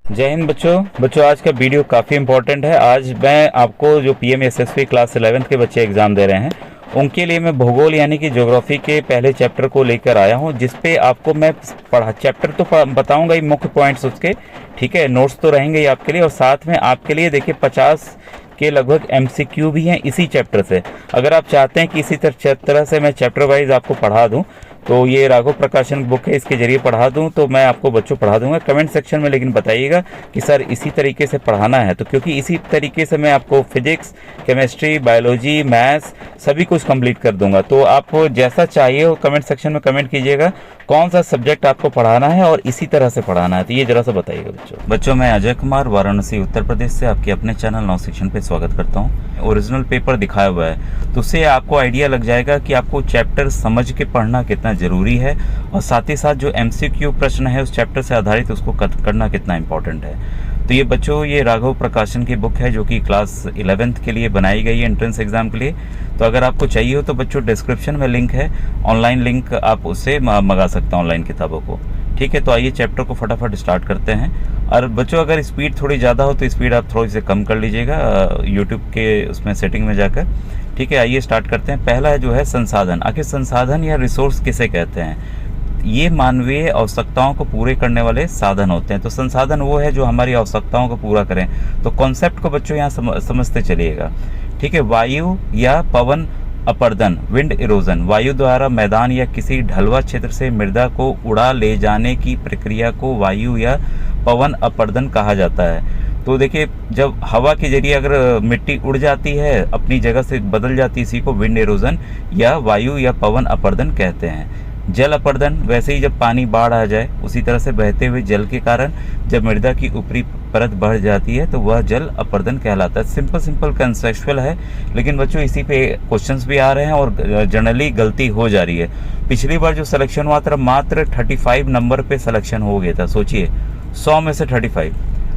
जय हिंद बच्चों आज का वीडियो काफ़ी इंपॉर्टेंट है। आज मैं आपको जो पीएमएसएसबी क्लास 11th के बच्चे एग्ज़ाम दे रहे हैं उनके लिए मैं भूगोल यानी कि ज्योग्राफी के पहले चैप्टर को लेकर आया हूं, जिस पे आपको मैं चैप्टर तो बताऊंगा ही, मुख्य पॉइंट्स उसके, ठीक है। नोट्स तो रहेंगे ही आपके लिए, और साथ में आपके लिए देखिए 50 के लगभग एमसीक्यू भी हैं इसी चैप्टर से। अगर आप चाहते हैं कि इसी तरह से मैं चैप्टर वाइज आपको पढ़ा दूं तो ये राघव प्रकाशन बुक है, इसके जरिए पढ़ा दूं तो मैं आपको बच्चों पढ़ा दूंगा। कमेंट सेक्शन में लेकिन बताइएगा कि सर इसी तरीके से पढ़ाना है, तो क्योंकि इसी तरीके से मैं आपको फिजिक्स, केमिस्ट्री, बायोलॉजी, मैथ्स सभी कुछ कंप्लीट कर दूंगा। तो आप जैसा चाहिए वो कमेंट सेक्शन में कमेंट कीजिएगा कौन सा सब्जेक्ट आपको पढ़ाना है और इसी तरह से पढ़ाना है, तो ये जरा सा बताइएगा बच्चों। मैं अजय कुमार, वाराणसी, उत्तर प्रदेश से आपके अपने चैनल नौ सेक्शन पे स्वागत करता हूँ। ओरिजिनल पेपर दिखाया हुआ है तो उससे आपको आइडिया लग जाएगा कि आपको चैप्टर समझ के पढ़ना कितना ज़रूरी है, और साथ ही साथ जो एमसीक्यू प्रश्न है उस चैप्टर से आधारित उसको करना कितना इंपॉर्टेंट है। तो ये बच्चों ये राघव प्रकाशन की बुक है जो कि क्लास 11th के लिए बनाई गई है, एंट्रेंस एग्जाम के लिए। तो अगर आपको चाहिए हो तो बच्चों डिस्क्रिप्शन में लिंक है, ऑनलाइन लिंक, आप उससे मंगा सकते हैं ऑनलाइन किताबों को, ठीक है। तो आइए चैप्टर को फटाफट स्टार्ट करते हैं। और बच्चों अगर स्पीड थोड़ी ज़्यादा हो तो स्पीड आप थोड़ी सी कम कर लीजिएगा यूट्यूब के उसमें सेटिंग में जाकर, ठीक है। आइए स्टार्ट करते हैं। पहला जो है संसाधन। आखिर संसाधन या रिसोर्स किसे कहते हैं? ये मानवीय आवश्यकताओं को पूरे करने वाले साधन होते हैं। तो संसाधन वो है जो हमारी आवश्यकताओं को पूरा करें। तो कॉन्सेप्ट को बच्चों यहाँ समझते चलिएगा, ठीक है। वायु या पवन अपर्दन, विंड इरोजन, वायु द्वारा मैदान या किसी ढलवा क्षेत्र से मृदा को उड़ा ले जाने की प्रक्रिया को वायु या पवन अपर्दन कहा जाता है। तो देखिए जब हवा के जरिए अगर मिट्टी उड़ जाती है, अपनी जगह से बदल जाती है, इसी को विंड इरोजन या वायु या पवन अपर्दन कहते हैं। जल अपर्दन, वैसे ही जब पानी बाढ़ आ जाए उसी तरह से बहते हुए जल के कारण जब मृदा की ऊपरी परत बढ़ जाती है तो वह जल अपर्दन कहलाता है। सिंपल कंसेप्चुअल है, लेकिन बच्चों इसी पे क्वेश्चंस भी आ रहे हैं और जनरली गलती हो जा रही है। पिछली बार जो सिलेक्शन हुआ था मात्र 35 नंबर पे सिलेक्शन हो गया था। सोचिए 100 में से 35,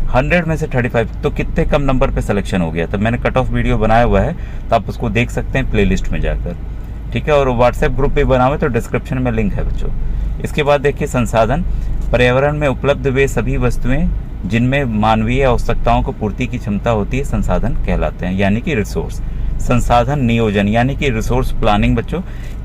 100 में से 35, तो कितने कम नंबर पे सिलेक्शन हो गया था। मैंने कट ऑफ वीडियो बनाया हुआ है तो आप उसको देख सकते हैं प्लेलिस्ट में जाकर, ठीक है। और व्हाट्सएप ग्रुप पे बना हुआ है तो डिस्क्रिप्शन में लिंक है बच्चों। इसके बाद देखिए संसाधन। पर्यावरण में उपलब्ध वे सभी वस्तुएं जिनमें मानवीय आवश्यकताओं को पूर्ति की क्षमता होती है संसाधन कहलाते हैं, यानी कि रिसोर्स। संसाधन नियोजन यानी कि रिसोर्स प्लानिंग बच्चों,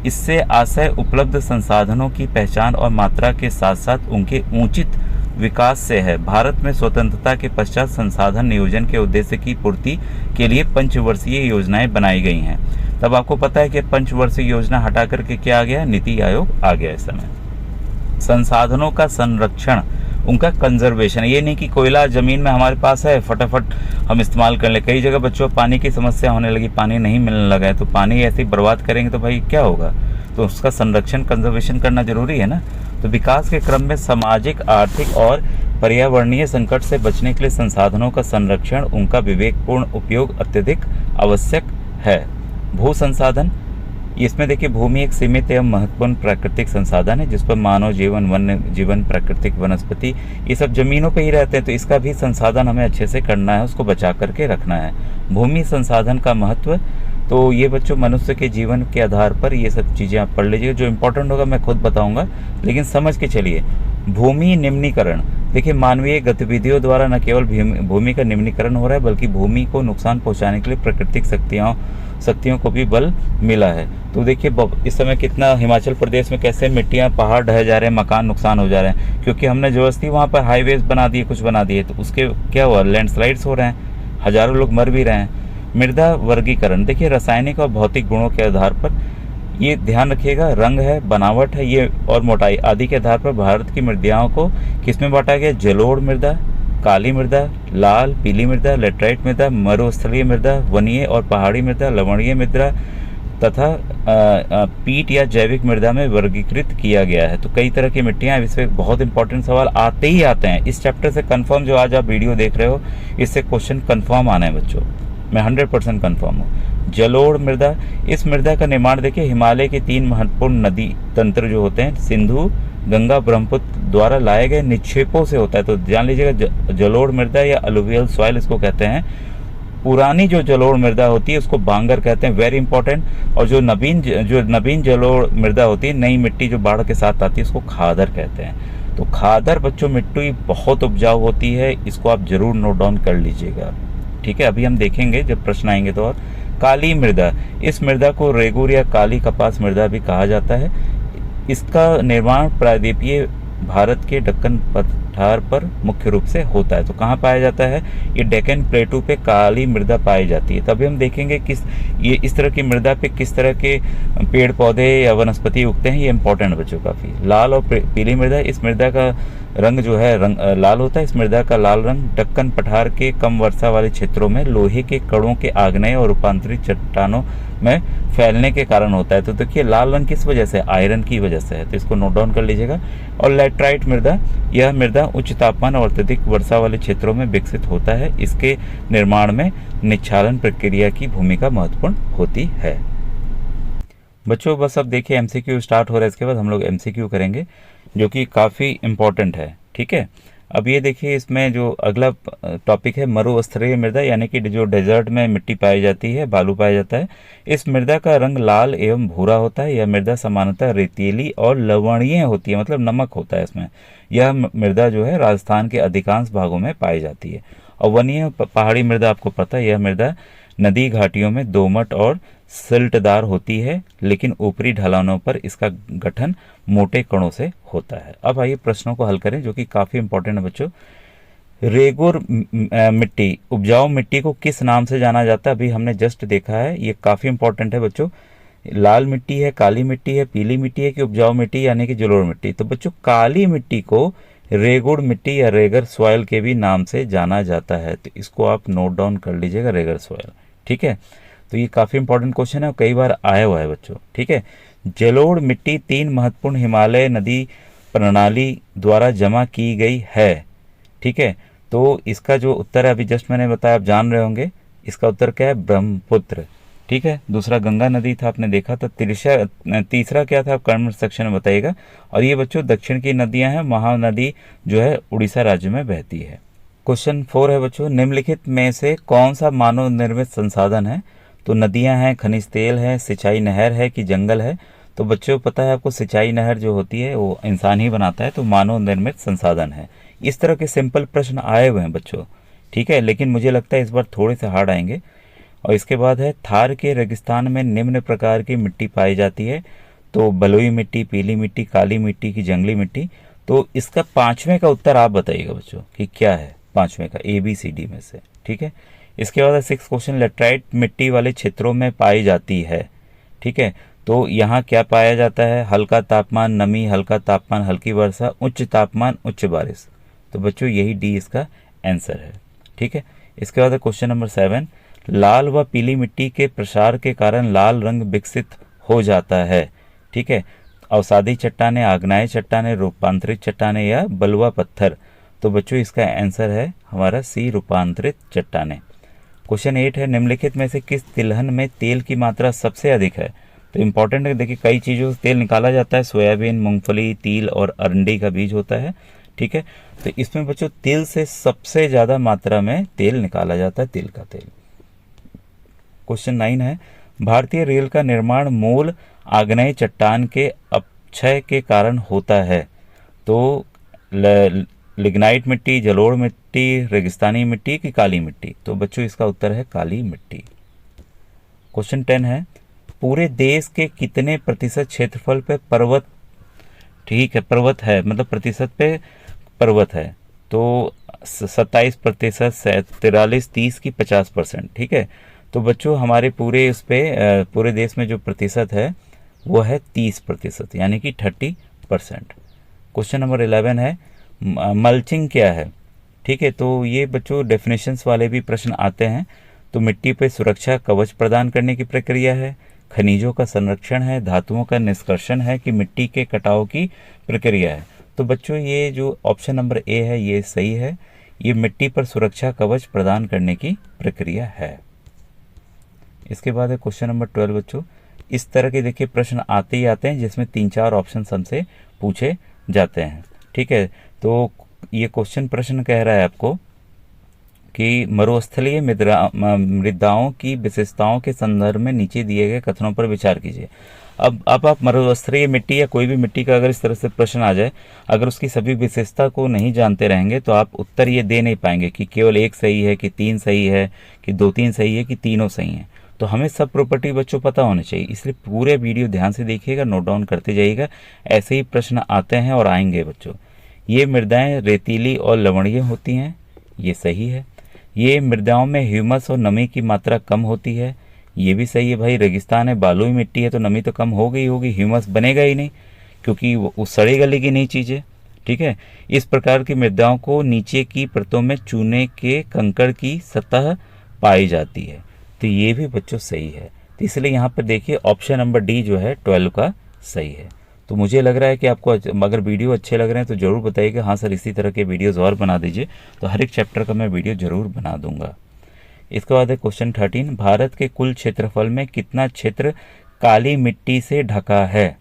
इससे आशय उपलब्ध संसाधनों की पहचान और मात्रा के साथ साथ उनके उचित विकास से है। भारत में स्वतंत्रता के पश्चात संसाधन नियोजन के उद्देश्य की पूर्ति के लिए पंचवर्षीय योजनाएं बनाई गई हैं। तब आपको पता है कि पंचवर्षीय योजना हटा करके क्या आ गया, नीति आयोग आ गया इस समय। संसाधनों का संरक्षण, उनका कंजर्वेशन, ये नहीं कि कोयला जमीन में हमारे पास है फटाफट हम इस्तेमाल कर ले। कई जगह बच्चों पानी की समस्या होने लगी, पानी नहीं मिलने लगा है, तो पानी ऐसे ही बर्बाद करेंगे तो भाई क्या होगा। तो उसका संरक्षण, कंजर्वेशन करना जरूरी है ना। तो विकास के क्रम में सामाजिक, आर्थिक और पर्यावरणीय संकट से बचने के लिए संसाधनों का संरक्षण, उनका विवेकपूर्ण उपयोग अत्यधिक आवश्यक है। भू संसाधन, इसमें देखिए भूमि एक सीमित एवं महत्वपूर्ण प्राकृतिक संसाधन है जिस पर मानव जीवन, वन्य जीवन, प्राकृतिक वनस्पति ये सब जमीनों पे ही रहते हैं। तो इसका भी संसाधन हमें अच्छे से करना है, उसको बचा करके रखना है। भूमि संसाधन का महत्व, तो ये बच्चों मनुष्य के जीवन के आधार पर ये सब चीज़ें आप पढ़ लीजिए। जो इम्पोर्टेंट होगा मैं खुद बताऊंगा, लेकिन समझ के चलिए। भूमि निम्नीकरण, देखिए मानवीय गतिविधियों द्वारा न केवल भूमि का निम्नीकरण हो रहा है बल्कि भूमि को नुकसान पहुंचाने के लिए प्राकृतिक शक्तियों को भी बल मिला है। तो देखिए इस समय कितना हिमाचल प्रदेश में कैसे मिट्टियां, पहाड़ ढह जा रहे हैं, मकान नुकसान हो जा रहे हैं, क्योंकि हमने जबरदस्ती वहाँ पर हाईवेज बना दिए, कुछ बना दिए, तो उसके क्या हुआ, लैंडस्लाइड्स हो रहे हैं, हजारों लोग मर भी रहे हैं। मृदा वर्गीकरण, देखिए रासायनिक और भौतिक गुणों के आधार पर, ये ध्यान रखिएगा, रंग है, बनावट है ये और मोटाई आदि के आधार पर भारत की मृदाओं को किसमें बांटा गया, जलोढ़ मृदा, काली मृदा, लाल पीली मृदा, लेटराइट मृदा, मरुस्थलीय मृदा, वनीय और पहाड़ी मृदा, लवणीय मृदा तथा पीट या जैविक मृदा में वर्गीकृत किया गया है। तो कई तरह की मिट्टियां, इसमें बहुत इंपॉर्टेंट सवाल आते ही आते हैं इस चैप्टर से कंफर्म। जो आज आप वीडियो देख रहे हो इससे क्वेश्चन कंफर्म आना है बच्चों, मैं 100% कंफर्म हूँ। जलोढ़ मृदा, इस मृदा का निर्माण देखिए हिमालय के 3 महत्वपूर्ण नदी तंत्र जो होते हैं, सिंधु, गंगा, ब्रह्मपुत्र द्वारा लाए गए निक्षेपों से होता है। तो जान लीजिएगा जलोढ़ मृदा या अलुवियल सॉइल इसको कहते हैं। पुरानी जो जलोढ़ मृदा होती है उसको बांगर कहते हैं, वेरी इंपॉर्टेंट। और जो नवीन जलोढ़ मृदा होती है, नई मिट्टी जो बाढ़ के साथ आती है, उसको खादर कहते हैं। तो खादर बच्चों मिट्टी बहुत उपजाऊ होती है, इसको आप जरूर नोट डाउन कर लीजिएगा। ठीक है, अभी हम देखेंगे जब प्रश्न आएंगे तो। और काली मृदा, इस मृदा को रेगुर या काली कपास मृदा भी कहा जाता है। इसका निर्माण प्रायद्वीपीय भारत के दक्कन पठार पर मुख्य रूप से होता है। तो कहाँ पाया जाता है? ये डेक्कन प्लेटू पे काली मृदा पाई जाती है। तभी हम देखेंगे किस ये इस तरह की मृदा पे किस तरह के पेड़ पौधे या वनस्पति उगते हैं। ये इंपॉर्टेंट बच्चों काफ़ी। लाल और पीली मृदा, इस मृदा का रंग जो है लाल होता है। इस मृदा का लाल रंग दक्कन पठार के कम वर्षा वाले क्षेत्रों में लोहे के कणों के आग्नेय और रूपांतरित चट्टानों में फैलने के कारण होता है। तो देखिए लाल रंग किस वजह से? आयरन की वजह से है, तो इसको नोट डाउन कर लीजिएगा। और लैटराइट मृदा, यह मृदा उच्च तापमान और अत्यधिक वर्षा वाले क्षेत्रों में विकसित होता है। इसके निर्माण में निच्छालन प्रक्रिया की भूमिका महत्वपूर्ण होती है। बच्चों बस अब देखिए एमसीक्यू स्टार्ट हो रहा है, इसके बाद हम लोग एमसीक्यू करेंगे जो कि काफ़ी इम्पोर्टेंट है। ठीक है, अब ये देखिए इसमें जो अगला टॉपिक है मरुस्थलीय मृदा, यानी कि जो डेजर्ट में मिट्टी पाई जाती है, बालू पाया जाता है। इस मृदा का रंग लाल एवं भूरा होता है। यह मृदा सामान्यतः रेतीली और लवणीय होती है, मतलब नमक होता है इसमें। यह मृदा जो है राजस्थान के अधिकांश भागों में पाई जाती है। और वनीय पहाड़ी मृदा आपको पता है, यह मृदा नदी घाटियों में दोमट और सिल्टदार होती है, लेकिन ऊपरी ढलानों पर इसका गठन मोटे कणों से होता है। अब आइए प्रश्नों को हल करें जो कि काफ़ी इंपॉर्टेंट है बच्चों। रेगुर मिट्टी, उपजाऊ मिट्टी को किस नाम से जाना जाता है? अभी हमने जस्ट देखा है, ये काफ़ी इंपॉर्टेंट है बच्चों। लाल मिट्टी है, काली मिट्टी है, पीली मिट्टी है कि उपजाऊ मिट्टी यानी कि जलोढ़ मिट्टी? तो बच्चों काली मिट्टी को रेगुड़ मिट्टी या रेगर सॉइल के भी नाम से जाना जाता है। तो इसको आप नोट डाउन कर लीजिएगा, रेगर सॉइल। ठीक है, तो ये काफ़ी इंपॉर्टेंट क्वेश्चन है और कई बार आया हुआ है बच्चों। ठीक है, जलोढ़ मिट्टी 3 महत्वपूर्ण हिमालय नदी प्रणाली द्वारा जमा की गई है। ठीक है, तो इसका जो उत्तर है अभी जस्ट मैंने बताया, आप जान रहे होंगे इसका उत्तर क्या है? ब्रह्मपुत्र। ठीक है, दूसरा गंगा नदी था, आपने देखा था। तीसरा क्या था? आप कमेंट सेक्शन में बताइएगा। और ये बच्चों दक्षिण की नदियां हैं, महानदी जो है उड़ीसा राज्य में बहती है। क्वेश्चन 4 है बच्चों, निम्नलिखित में से कौन सा मानव निर्मित संसाधन है? तो नदियां हैं, खनिज तेल है, सिंचाई नहर है कि जंगल है? तो बच्चों पता है आपको सिंचाई नहर जो होती है वो इंसान ही बनाता है, तो मानव निर्मित संसाधन है। इस तरह के सिंपल प्रश्न आए हुए हैं बच्चों। ठीक है, लेकिन मुझे लगता है इस बार थोड़े से हार्ड आएंगे। और इसके बाद है थार के रेगिस्तान में निम्न प्रकार की मिट्टी पाई जाती है। तो बलुई मिट्टी, पीली मिट्टी, काली मिट्टी की जंगली मिट्टी? तो इसका 5वें का उत्तर आप बताइएगा बच्चों कि क्या है 5वें का, ABCD में से। ठीक है, इसके बाद 6 क्वेश्चन, लेटराइट मिट्टी वाले क्षेत्रों में पाई जाती है। ठीक है, तो यहाँ क्या पाया जाता है? हल्का तापमान, नमी, हल्का तापमान, हल्की वर्षा, उच्च तापमान, उच्च बारिश। तो बच्चों यही डी इसका आंसर है। ठीक है, इसके बाद क्वेश्चन नंबर 7, लाल व पीली मिट्टी के प्रसार के कारण लाल रंग विकसित हो जाता है। ठीक है, अवसादी चट्टाने, आग्नेय चट्टाने, रूपांतरित चट्टाने या बलुआ पत्थर? तो बच्चों इसका आंसर है हमारा सी, रूपांतरित चट्टाने। क्वेश्चन 8 है, निम्नलिखित में से किस तिलहन में तेल की मात्रा सबसे अधिक है? तो इंपॉर्टेंट है, देखिए कई चीज़ों से तेल निकाला जाता है, सोयाबीन, मूंगफली, तिल और अरंडी का बीज होता है। ठीक है, तो इसमें बच्चों तिल से सबसे ज़्यादा मात्रा में तेल निकाला जाता है, तिल का तेल। क्वेश्चन 9 है, भारतीय रेल का निर्माण मूल आग्नेय चट्टान के अपक्षय के कारण होता है। तो लिग्नाइट मिट्टी, जलोढ़ मिट्टी, रेगिस्तानी मिट्टी की काली मिट्टी? तो बच्चों इसका उत्तर है काली मिट्टी। क्वेश्चन 10 है, पूरे देश के कितने प्रतिशत क्षेत्रफल पे पर्वत, ठीक है पर्वत है, मतलब प्रतिशत पे पर्वत है? तो 27%, 43, 30 की 50%। ठीक है, तो बच्चों हमारे पूरे उस पे पूरे देश में जो प्रतिशत है वो है 30%, यानी कि 30%। क्वेश्चन नंबर 11 है, मल्चिंग क्या है? ठीक है, तो ये बच्चों डेफिनेशंस वाले भी प्रश्न आते हैं। तो मिट्टी पे सुरक्षा कवच प्रदान करने की प्रक्रिया है, खनिजों का संरक्षण है, धातुओं का निष्कर्षण है कि मिट्टी के कटाव की प्रक्रिया है? तो बच्चों ये जो ऑप्शन नंबर ए है ये सही है, ये मिट्टी पर सुरक्षा कवच प्रदान करने की प्रक्रिया है। इसके बाद है क्वेश्चन नंबर 12 बच्चों, इस तरह के देखिए प्रश्न आते ही आते हैं जिसमें 3-4 ऑप्शन हमसे पूछे जाते हैं। ठीक है, तो ये क्वेश्चन प्रश्न कह रहा है आपको कि मरुस्थलीय मृदाओं की विशेषताओं के संदर्भ में नीचे दिए गए कथनों पर विचार कीजिए। अब आप मरुस्थलीय मिट्टी या कोई भी मिट्टी का अगर इस तरह से प्रश्न आ जाए, अगर उसकी सभी विशेषता को नहीं जानते रहेंगे तो आप उत्तर ये दे नहीं पाएंगे कि केवल एक सही है, कि तीन सही है, कि दो तीन सही है, कि तीनों सही हैं। तो हमें सब प्रॉपर्टी बच्चों पता होनी चाहिए, इसलिए पूरे वीडियो ध्यान से देखिएगा, नोट डाउन करते जाइएगा। ऐसे ही प्रश्न आते हैं और आएंगे बच्चों। ये मृदाएं रेतीली और लवणीय होती हैं, ये सही है। ये मृदाओं में ह्यूमस और नमी की मात्रा कम होती है, ये भी सही है भाई। रेगिस्तान है, बालुई मिट्टी है, तो नमी तो कम हो गई होगी, ह्यूमस बनेगा ही नहीं क्योंकि वो सड़ी गलेगी नहीं चीज़ें। ठीक है। इस प्रकार की मृदाओं को नीचे की परतों में चूने के कंकड़ की सतह पाई जाती है, तो ये भी बच्चों सही है। तो इसलिए यहाँ पर देखिए ऑप्शन नंबर डी जो है 12 का सही है। तो मुझे लग रहा है कि आपको अगर वीडियो अच्छे लग रहे हैं तो ज़रूर बताइएगा। हाँ सर, इसी तरह के वीडियोज़ और बना दीजिए, तो हर एक चैप्टर का मैं वीडियो ज़रूर बना दूंगा। इसके बाद है क्वेश्चन 13, भारत के कुल क्षेत्रफल में कितना क्षेत्र काली मिट्टी से ढका है?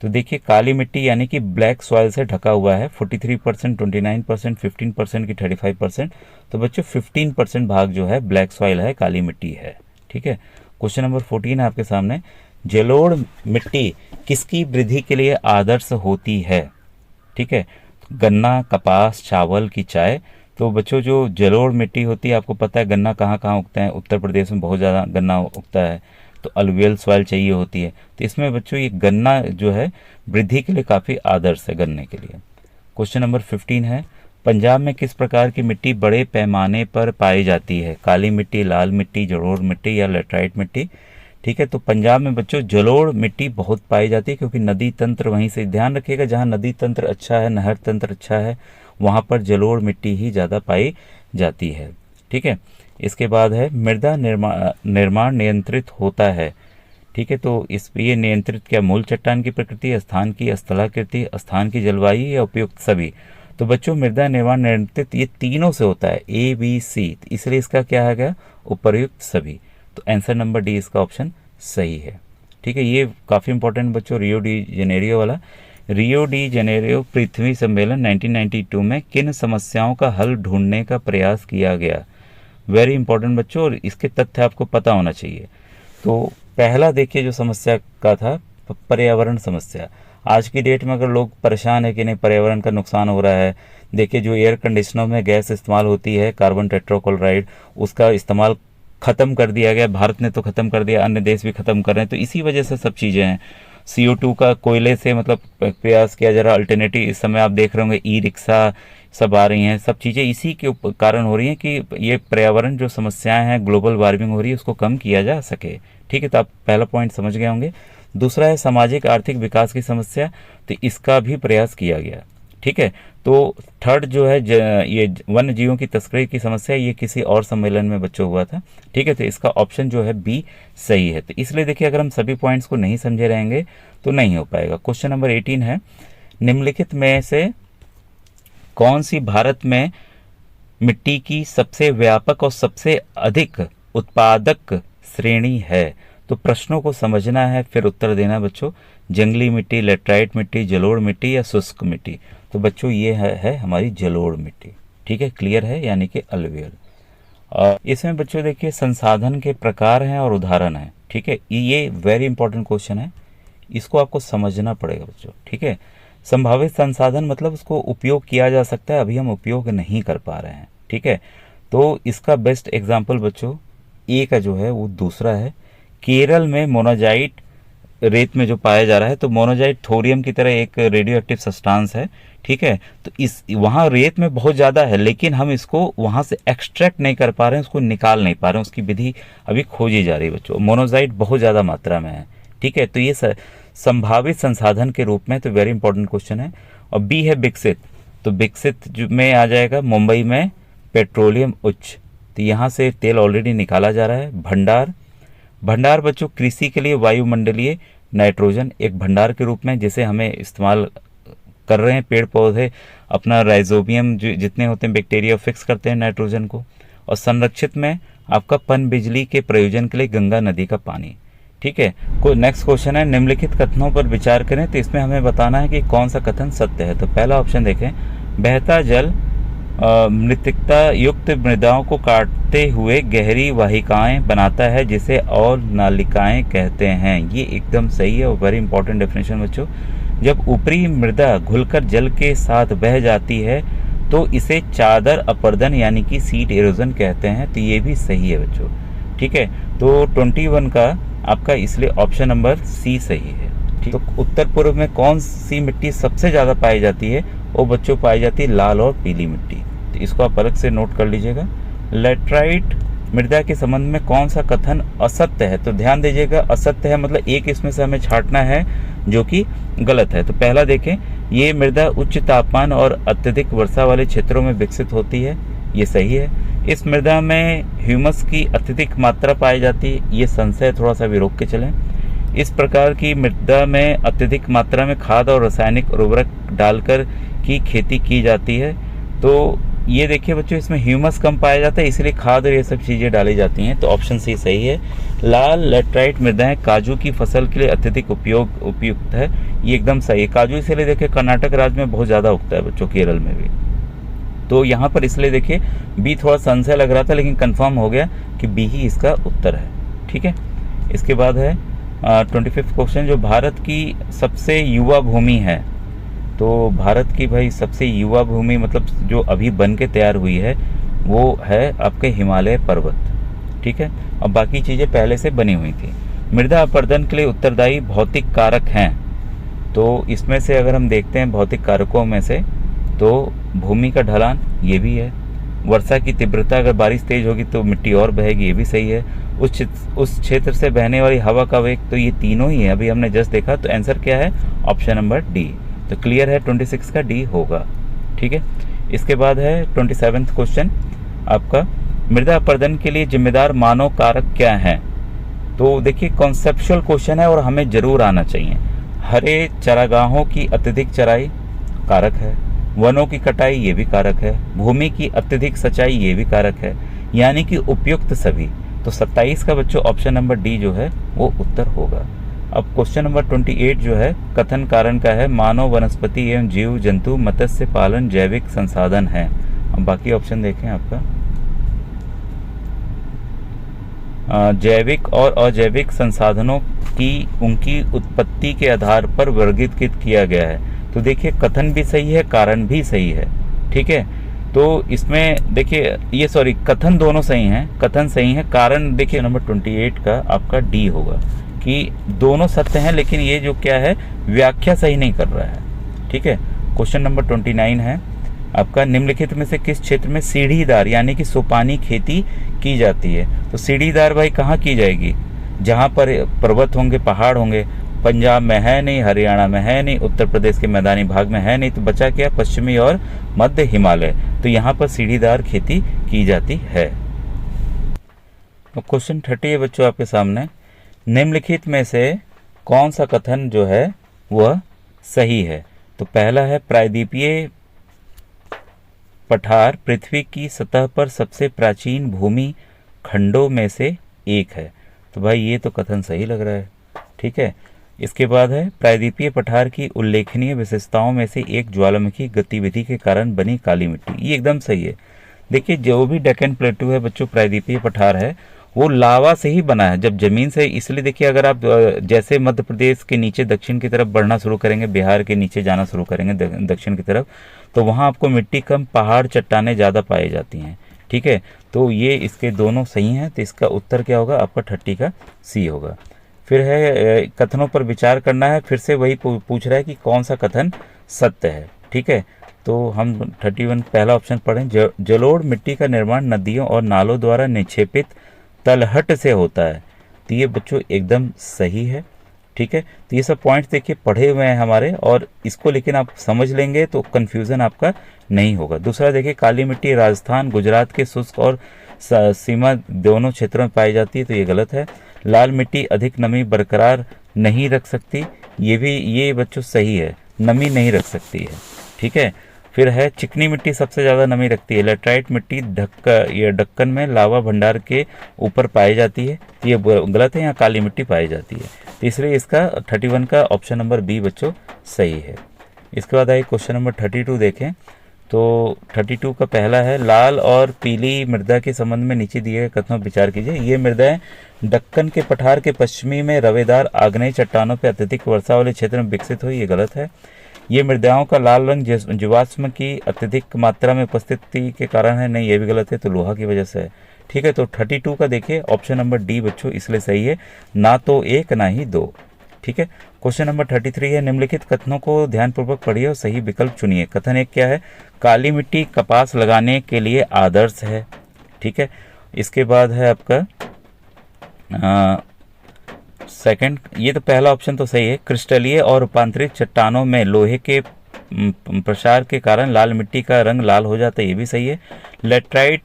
तो देखिए काली मिट्टी यानी कि ब्लैक सॉइल से ढका हुआ है। 43%, 29%, 15% की 35%। तो बच्चों 15% भाग जो है ब्लैक सॉइल है, काली मिट्टी है। ठीक है। क्वेश्चन नंबर 14 है आपके सामने, जलोढ़ मिट्टी किसकी वृद्धि के लिए आदर्श होती है? ठीक है। गन्ना, कपास, चावल की चाय। तो बच्चों जो जलोढ़ मिट्टी होती है, आपको पता है गन्ना कहाँ कहाँ उगता है, उत्तर प्रदेश में बहुत ज़्यादा गन्ना उगता है, तो अलुवियल सॉइल चाहिए होती है। तो इसमें बच्चों ये गन्ना जो है वृद्धि के लिए काफ़ी आदर्श है गन्ने के लिए। क्वेश्चन नंबर 15 है, पंजाब में किस प्रकार की मिट्टी बड़े पैमाने पर पाई जाती है? काली मिट्टी, लाल मिट्टी, जलोढ़ मिट्टी या लेटराइट मिट्टी? ठीक है। तो पंजाब में बच्चों जलोढ़ मिट्टी बहुत पाई जाती है क्योंकि नदी तंत्र वहीं से, ध्यान रखिएगा जहाँ नदी तंत्र अच्छा है, नहर तंत्र अच्छा है, वहाँ पर जलोढ़ मिट्टी ही ज़्यादा पाई जाती है। ठीक है। इसके बाद है मृदा निर्माण नियंत्रित होता है। ठीक है। तो ये नियंत्रित क्या मूल चट्टान की प्रकृति, स्थान की स्थलाकृति, स्थान की जलवायु या उपयुक्त सभी? तो बच्चों मृदा निर्माण नियंत्रित ये तीनों से होता है, ABC, इसलिए इसका क्या आ गया? उपयुक्त सभी। तो आंसर नंबर डी इसका ऑप्शन सही है। ठीक है। ये काफ़ी इंपॉर्टेंट बच्चों, रियो डी जेनेरियो वाला। रियो डी जेनेरियो पृथ्वी सम्मेलन 1992 में किन समस्याओं का हल ढूंढने का प्रयास किया गया? वेरी इंपॉर्टेंट बच्चों, और इसके तथ्य आपको पता होना चाहिए। तो पहला देखिए जो समस्या का था, पर्यावरण समस्या। आज की डेट में अगर लोग परेशान है कि नहीं पर्यावरण का नुकसान हो रहा है, देखिए जो एयर कंडीशनर में गैस इस्तेमाल होती है कार्बन टेट्राक्लोराइड, उसका इस्तेमाल ख़त्म कर दिया गया। भारत ने तो ख़त्म कर दिया, अन्य देश भी ख़त्म कर रहे हैं, तो इसी वजह से सब चीज़ें हैं। CO2 का कोयले से मतलब प्रयास किया जा रहा, अल्टरनेटिव इस समय आप देख रहे होंगे ई रिक्शा सब आ रही हैं, सब चीज़ें इसी के कारण हो रही हैं कि ये पर्यावरण जो समस्याएं हैं, ग्लोबल वार्मिंग हो रही है, उसको कम किया जा सके। ठीक है। तो आप पहला पॉइंट समझ गए होंगे। दूसरा है सामाजिक आर्थिक विकास की समस्या, तो इसका भी प्रयास किया गया। ठीक है। तो थर्ड जो है ये वन्य जीवों की तस्करी की समस्या, ये किसी और सम्मेलन में बच्चों हुआ था। ठीक है। तो इसका ऑप्शन जो है बी सही है। तो इसलिए देखिए अगर हम सभी पॉइंट्स को नहीं समझे रहेंगे तो नहीं हो पाएगा। क्वेश्चन नंबर 18 है, निम्नलिखित में से कौन सी भारत में मिट्टी की सबसे व्यापक और सबसे अधिक उत्पादक श्रेणी है? तो प्रश्नों को समझना है फिर उत्तर देना बच्चों। जंगली मिट्टी, लेटराइट मिट्टी, जलोढ़ मिट्टी या शुष्क मिट्टी? तो बच्चों ये है हमारी जलोढ़ मिट्टी। ठीक है। क्लियर है, यानी कि अलुवियल। और इसमें बच्चों देखिए संसाधन के प्रकार हैं और उदाहरण हैं। ठीक है। ये वेरी इंपॉर्टेंट क्वेश्चन है, इसको आपको समझना पड़ेगा बच्चों। ठीक है। संभावित संसाधन मतलब उसको उपयोग किया जा सकता है, अभी हम उपयोग नहीं कर पा रहे हैं। ठीक है। तो इसका बेस्ट एग्जाम्पल बच्चों ए का जो है वो दूसरा है। केरल में मोनाजाइट रेत में जो पाया जा रहा है, तो मोनाजाइट थोरियम की तरह एक रेडियो एक्टिव सब्सटेंस है। ठीक है। तो इस वहाँ रेत में बहुत ज़्यादा है, लेकिन हम इसको वहाँ से एक्सट्रैक्ट नहीं कर पा रहे हैं, उसको निकाल नहीं पा रहे हैं, उसकी विधि अभी खोजी जा रही है बच्चों। मोनाजाइट बहुत ज़्यादा मात्रा में है। ठीक है। तो ये संभावित संसाधन के रूप में, तो वेरी इंपॉर्टेंट क्वेश्चन है। और बी है विकसित, तो विकसित में आ जाएगा मुंबई में पेट्रोलियम उच्च, तो यहाँ से तेल ऑलरेडी निकाला जा रहा है। भंडार बच्चों कृषि के लिए वायुमंडलीय नाइट्रोजन एक भंडार के रूप में जिसे हमें इस्तेमाल कर रहे हैं, पेड़ पौधे अपना राइजोबियम जितने होते हैं बैक्टीरिया फिक्स करते हैं नाइट्रोजन को। और संरक्षित में आपका पन बिजली के प्रयोजन के लिए गंगा नदी का पानी। ठीक है। कोई नेक्स्ट क्वेश्चन है, निम्नलिखित कथनों पर विचार करें। तो इसमें हमें बताना है कि कौन सा कथन सत्य है। तो पहला ऑप्शन देखें, बहता जल मृतिकता युक्त मृदाओं को काटते हुए गहरी वाहिकाएं बनाता है जिसे और नालिकाएं कहते हैं। ये एकदम सही है और वेरी इंपॉर्टेंट डेफिनेशन बच्चों। जब ऊपरी मृदा घुलकर जल के साथ बह जाती है तो इसे चादर अपर्दन यानी कि सीट इरोजन कहते हैं। तो ये भी सही है बच्चों, ठीक है। तो 21 का आपका इसलिए ऑप्शन नंबर सी सही है। तो उत्तर पूर्व में कौन सी मिट्टी सबसे ज़्यादा पाई जाती है? वो बच्चों पाई जाती है लाल और पीली मिट्टी। तो इसको आप अलग से नोट कर लीजिएगा। लेटराइट मृदा के संबंध में कौन सा कथन असत्य है? तो ध्यान दीजिएगा, असत्य है मतलब एक इसमें से हमें छांटना है जो कि गलत है। तो पहला देखें, ये मृदा उच्च तापमान और अत्यधिक वर्षा वाले क्षेत्रों में विकसित होती है, ये सही है। इस मृदा में ह्यूमस की अत्यधिक मात्रा पाई जाती है, ये संशय थोड़ा सा भी रोक के चलें। इस प्रकार की मृदा में अत्यधिक मात्रा में खाद और रासायनिक उर्वरक डालकर की खेती की जाती है। तो ये देखिए बच्चों, इसमें ह्यूमस कम पाया जाता है इसलिए खाद और ये सब चीज़ें डाली जाती हैं। तो ऑप्शन सी सही है। लाल लेटराइट मृदाएं काजू की फसल के लिए अत्यधिक उपयुक्त है, ये एकदम सही है। काजू इसलिए देखिए कर्नाटक राज्य में बहुत ज़्यादा उगता है बच्चों, केरल में भी। तो यहाँ पर इसलिए देखिए बी थोड़ा संशय लग रहा था लेकिन कंफर्म हो गया कि बी ही इसका उत्तर है, ठीक है। इसके बाद है 25 क्वेश्चन, जो भारत की सबसे युवा भूमि है। तो भारत की भाई सबसे युवा भूमि मतलब जो अभी बन के तैयार हुई है वो है आपके हिमालय पर्वत, ठीक है। और बाकी चीज़ें पहले से बनी हुई थी। मृदा अपर्दन के लिए उत्तरदायी भौतिक कारक हैं। तो इसमें से अगर हम देखते हैं भौतिक कारकों में से, तो भूमि का ढलान ये भी है। वर्षा की तीव्रता, अगर बारिश तेज होगी तो मिट्टी और बहेगी, ये भी सही है। उस क्षेत्र से बहने वाली हवा का वेग, तो ये तीनों ही है, अभी हमने जस्ट देखा। तो आंसर क्या है? Option number D. तो क्लियर है, 26 का डी होगा, ठीक है। इसके बाद है 27 क्वेश्चन आपका, मृदा अपर्दन के लिए जिम्मेदार मानव कारक क्या हैं? तो देखिए कॉन्सेप्चुअल क्वेश्चन है और हमें जरूर आना चाहिए। हरे चारागाहों की अत्यधिक चराई कारक है, वनों की कटाई ये भी कारक है, भूमि की अत्यधिक सिंचाई ये भी कारक है, यानी कि उपयुक्त सभी। तो 27 का बच्चों ऑप्शन नंबर डी जो है वो उत्तर होगा। अब क्वेश्चन नंबर 28 जो है कथन कारण का है, मानव वनस्पति एवं जीव जंतु मत्स्य पालन जैविक संसाधन है। अब बाकी ऑप्शन देखें आपका, जैविक और अजैविक संसाधनों की उनकी उत्पत्ति के आधार पर वर्गीकृत किया गया है। तो देखिए कथन भी सही है, कारण भी सही है, ठीक है। तो इसमें देखिए ये सॉरी कथन दोनों सही हैं, कथन सही है, कारण देखिए नंबर 28 का आपका डी होगा कि दोनों सत्य हैं लेकिन ये जो क्या है व्याख्या सही नहीं कर रहा है, ठीक है। क्वेश्चन नंबर 29 है आपका, निम्नलिखित में से किस क्षेत्र में सीढ़ीदार यानी कि सोपानी खेती की जाती है? तो सीढ़ीदार भाई कहाँ की जाएगी? जहाँ पर पर्वत होंगे, पहाड़ होंगे। पंजाब में है नहीं, हरियाणा में है नहीं, उत्तर प्रदेश के मैदानी भाग में है नहीं, तो बचा क्या? पश्चिमी और मध्य हिमालय। तो यहाँ पर सीढ़ीदार खेती की जाती है। तो क्वेश्चन 30 है बच्चों आपके सामने, निम्नलिखित में से कौन सा कथन जो है वह सही है? तो पहला है प्रायद्वीपीय पठार पृथ्वी की सतह पर सबसे प्राचीन भूमि खंडों में से एक है। तो भाई ये तो कथन सही लग रहा है, ठीक है। इसके बाद है प्रायद्वीपीय पठार की उल्लेखनीय विशेषताओं में से एक ज्वालामुखी गतिविधि के कारण बनी काली मिट्टी, ये एकदम सही है। देखिए जो भी डेक्कन प्लेटू है बच्चों, प्रायद्वीपीय पठार है, वो लावा से ही बना है जब जमीन से। इसलिए देखिए अगर आप जैसे मध्य प्रदेश के नीचे दक्षिण की तरफ बढ़ना शुरू करेंगे, बिहार के नीचे जाना शुरू करेंगे दक्षिण की तरफ, तो वहाँ आपको मिट्टी कम, पहाड़ चट्टानें ज़्यादा पाई जाती हैं, ठीक है। तो ये इसके दोनों सही हैं। तो इसका उत्तर क्या होगा आपका? 30 का सी होगा। फिर है कथनों पर विचार करना है, फिर से वही पूछ रहा है कि कौन सा कथन सत्य है, ठीक है। तो हम 31 पहला ऑप्शन पढ़ें, जलोढ़ मिट्टी का निर्माण नदियों और नालों द्वारा निक्षेपित तलहट से होता है। तो ये बच्चों एकदम सही है, ठीक है। तो ये सब पॉइंट्स देखिए पढ़े हुए हैं हमारे, और इसको लेकिन आप समझ लेंगे तो कंफ्यूजन आपका नहीं होगा। दूसरा देखिए काली मिट्टी राजस्थान गुजरात के शुष्क और सीमा दोनों क्षेत्रों में पाई जाती है, तो ये गलत है। लाल मिट्टी अधिक नमी बरकरार नहीं रख सकती, ये बच्चों सही है, नमी नहीं रख सकती है, ठीक है। फिर है चिकनी मिट्टी सबसे ज़्यादा नमी रखती है। लेटराइट मिट्टी ढक्कन में लावा भंडार के ऊपर पाई जाती है, ये गलत है, यहाँ काली मिट्टी पाई जाती है। तो इसलिए इसका 31 का ऑप्शन नंबर बी बच्चों सही है। इसके बाद आइए क्वेश्चन नंबर 32 देखें। तो 32 का पहला है, लाल और पीली मृदा के संबंध में नीचे दिए गए कथनों पर विचार कीजिए। ये मृदाएं दक्कन के पठार के पश्चिमी में रवेदार आग्नेय चट्टानों पर अत्यधिक वर्षा वाले क्षेत्र में विकसित हुई, ये गलत है। ये मृदाओं का लाल रंग जीवाश्म की अत्यधिक मात्रा में उपस्थिति के कारण है, नहीं ये भी गलत है, तो लोहा की वजह से है। ठीक है, तो 32 का देखिए ऑप्शन नंबर डी बच्चों इसलिए सही है, ना तो एक ना ही दो। ठीक है, क्वेश्चन नंबर 33 है, निम्नलिखित कथनों को ध्यानपूर्वक पढ़िए और सही विकल्प चुनिए। कथन एक क्या है, काली मिट्टी कपास लगाने के लिए आदर्श है। ठीक है, इसके बाद है आपका सेकंड, ये तो पहला ऑप्शन तो सही है, क्रिस्टलीय और रूपांतरित चट्टानों में लोहे के प्रसार के कारण लाल मिट्टी का रंग लाल हो जाता है, ये भी सही है। लेटराइट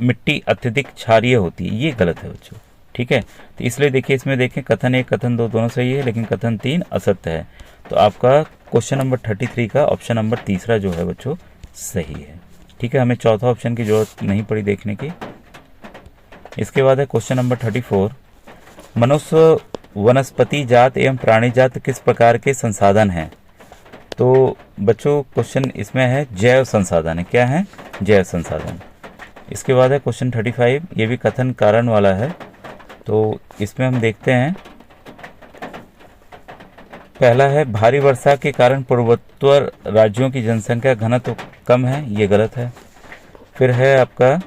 मिट्टी अत्यधिक क्षारीय होती है, ये गलत है बच्चों। ठीक है, तो इसलिए देखिए इसमें देखें कथन एक कथन दो दोनों सही है, लेकिन कथन 3 असत्य है। तो आपका क्वेश्चन नंबर 33 का ऑप्शन नंबर तीसरा जो है बच्चों सही है। ठीक है, हमें चौथा ऑप्शन की जरूरत नहीं पड़ी देखने की। इसके बाद है क्वेश्चन नंबर 34, मनुष्य वनस्पति जात एवं प्राणी जात किस प्रकार के संसाधन हैं? तो बच्चों क्वेश्चन इसमें है जैव संसाधन है, क्या है? जैव संसाधन। इसके बाद है क्वेश्चन 35, ये भी कथन कारण वाला है, तो इसमें हम देखते हैं पहला है भारी वर्षा के कारण पूर्वोत्तर राज्यों की जनसंख्या घनत्व कम है, ये गलत है। फिर है आपका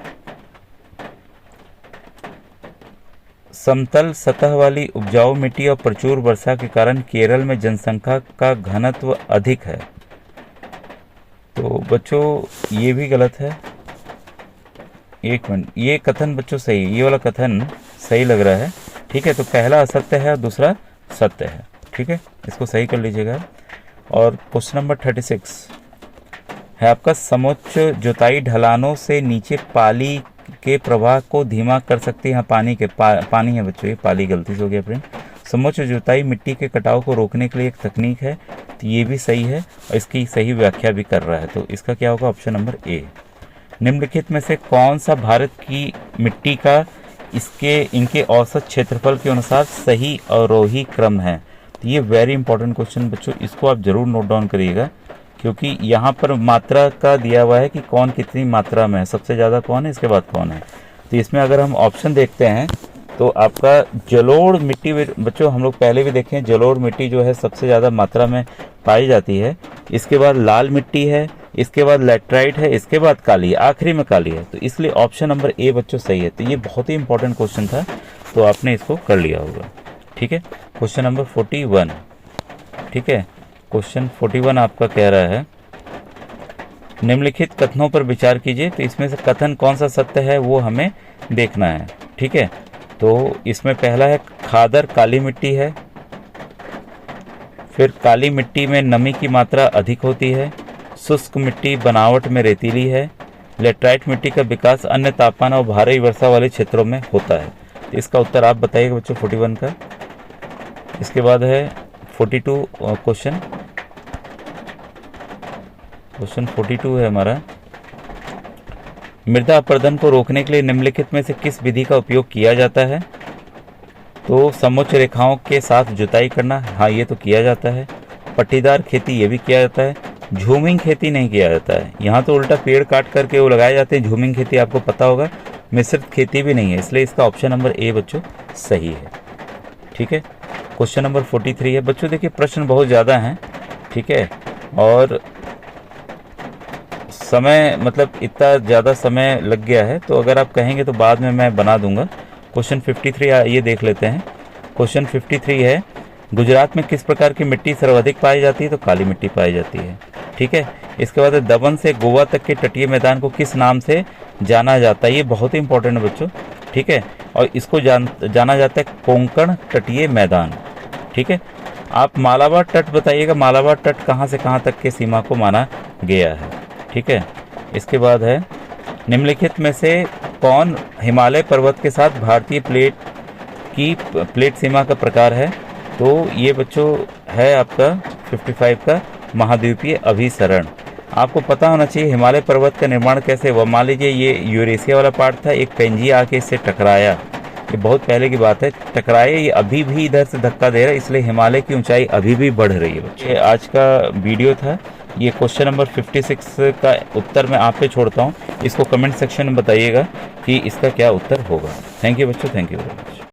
समतल सतह वाली उपजाऊ मिट्टी और प्रचुर वर्षा के कारण केरल में जनसंख्या का घनत्व अधिक है, तो बच्चों ये भी गलत है। एक मिनट, ये कथन बच्चों सही है, ये वाला कथन सही लग रहा है। ठीक है, तो पहला असत्य है और दूसरा सत्य है। ठीक है, इसको सही कर लीजिएगा। और क्वेश्चन नंबर 36 है आपका समोच्च जुताई ढलानों से नीचे पाली के प्रवाह को धीमा कर सकती है। यहाँ पानी के पानी है बच्चों, ये पाली गलती से हो गया फ्रेंड। समोच्च जुताई मिट्टी के कटाव को रोकने के लिए एक तकनीक है, तो ये भी सही है और इसकी सही व्याख्या भी कर रहा है, तो इसका क्या होगा ऑप्शन नंबर ए। निम्नलिखित में से कौन सा भारत की मिट्टी का इनके औसत क्षेत्रफल के अनुसार सही अवरोही क्रम है? तो ये वेरी इंपॉर्टेंट क्वेश्चन बच्चों, इसको आप जरूर नोट डाउन करिएगा, क्योंकि यहाँ पर मात्रा का दिया हुआ है कि कौन कितनी मात्रा में है, सबसे ज़्यादा कौन है, इसके बाद कौन है। तो इसमें अगर हम ऑप्शन देखते हैं तो आपका जलोढ़ मिट्टी बच्चों, हम लोग पहले भी देखें जलोढ़ मिट्टी जो है सबसे ज़्यादा मात्रा में पाई जाती है। इसके बाद लाल मिट्टी है, इसके बाद लैटराइट है, इसके बाद काली, आखिरी में काली है, तो इसलिए ऑप्शन नंबर ए बच्चों सही है। तो ये बहुत ही इंपॉर्टेंट क्वेश्चन था, तो आपने इसको कर लिया होगा। ठीक है, क्वेश्चन नंबर 41। ठीक है, क्वेश्चन 41 आपका कह रहा है निम्नलिखित कथनों पर विचार कीजिए। तो इसमें से कथन कौन सा सत्य है वो हमें देखना है। ठीक है, तो इसमें पहला है खादर काली मिट्टी है, फिर काली मिट्टी में नमी की मात्रा अधिक होती है, शुष्क मिट्टी बनावट में रेतीली है, लेटराइट मिट्टी का विकास अन्य तापमान और भारी वर्षा वाले क्षेत्रों में होता है। तो इसका उत्तर आप बताइएगा बच्चों 41 का। इसके बाद है 42 क्वेश्चन 42 है हमारा, मृदा अपरदन को रोकने के लिए निम्नलिखित में से किस विधि का उपयोग किया जाता है? तो समोच्च रेखाओं के साथ जुताई करना, हाँ ये तो किया जाता है। पट्टीदार खेती ये भी किया जाता है। झूमिंग खेती नहीं किया जाता है, यहाँ तो उल्टा पेड़ काट करके वो लगाए जाते हैं, झूमिंग खेती आपको पता होगा। मिश्रित खेती भी नहीं है, इसलिए इसका ऑप्शन नंबर ए बच्चों सही है। ठीक है, क्वेश्चन नंबर 43 है बच्चों, देखिए प्रश्न बहुत ज़्यादा हैं। ठीक है, और समय मतलब इतना ज़्यादा समय लग गया है, तो अगर आप कहेंगे तो बाद में मैं बना दूंगा। क्वेश्चन 53 ये देख लेते हैं। क्वेश्चन 53 है गुजरात में किस प्रकार की मिट्टी सर्वाधिक पाई जाती है? तो काली मिट्टी पाई जाती है। ठीक है, इसके बाद दमन से गोवा तक के तटीय मैदान को किस नाम से जाना जाता है? ये बहुत ही इंपॉर्टेंट है बच्चों। ठीक है, और इसको जाना जाता है कोंकण तटीय मैदान। ठीक है, आप मालाबार तट बताइएगा, मालाबार तट कहाँ से कहाँ तक के सीमा को माना गया है। ठीक है, इसके बाद है निम्नलिखित में से कौन हिमालय पर्वत के साथ भारतीय प्लेट सीमा का प्रकार है? तो ये बच्चों है आपका 55 का महाद्वीपीय अभिसरण। आपको पता होना चाहिए हिमालय पर्वत का निर्माण कैसे हुआ। मान लीजिए ये यूरेशिया वाला पार्ट था, एक पेंजी आके इससे टकराया, ये बहुत पहले की बात है, टकराए, ये अभी भी इधर से धक्का दे रहा है, इसलिए हिमालय की ऊंचाई अभी भी बढ़ रही है बच्चे। आज का वीडियो था, ये क्वेश्चन नंबर 56 का उत्तर मैं आप पे छोड़ता हूँ। इसको कमेंट सेक्शन में बताइएगा कि इसका क्या उत्तर होगा। थैंक यू बच्चों, थैंक यू वेरी मच।